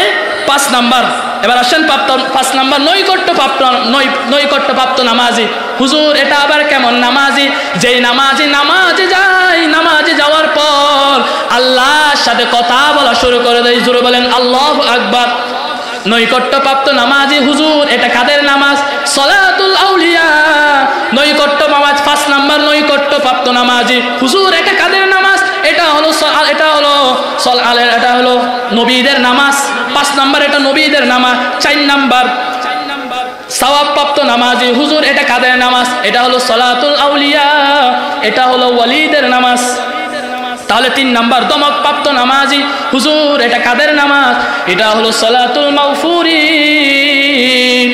5 নাম্বার, এবার আসেন 5 নাম্বার নৈকট্যপ্রাপ্ত নামাজি। হুজুর এটা আবার কেমন নামাজি? যেই নামাজি যায়, নামাজি যাওয়ার পর আল্লাহর সাথে কথা বলা শুরু করে দেয়। জোরে বলেন আল্লাহু আকবার। নৈকট্যপ্রাপ্ত নামাজি, হুজুর এটা কাদের নামাজ? সলাতুল আউলিয়া। নৈকট্য নামাজ 5 নাম্বার নৈকট্যপ্রাপ্ত নামাজি। হুজুর এটা কাদের নামাজ? এটা হলো নবীদের নামাজ। 5 নাম্বার এটা নবীদের নামাজ। 4 নাম্বার সওয়াবপ্রাপ্ত নামাজি। হুজুর এটা কাদের নামাজ? এটা হলো সলাতুল আউলিয়া, এটা হলো ওয়ালিদের নামাজ। তাহলে 3 নাম্বার দমকপ্রাপ্ত নামাজি। হুজুর এটা কাদের নামাজ? এটা হলো সলাতুল মাগফুরিন।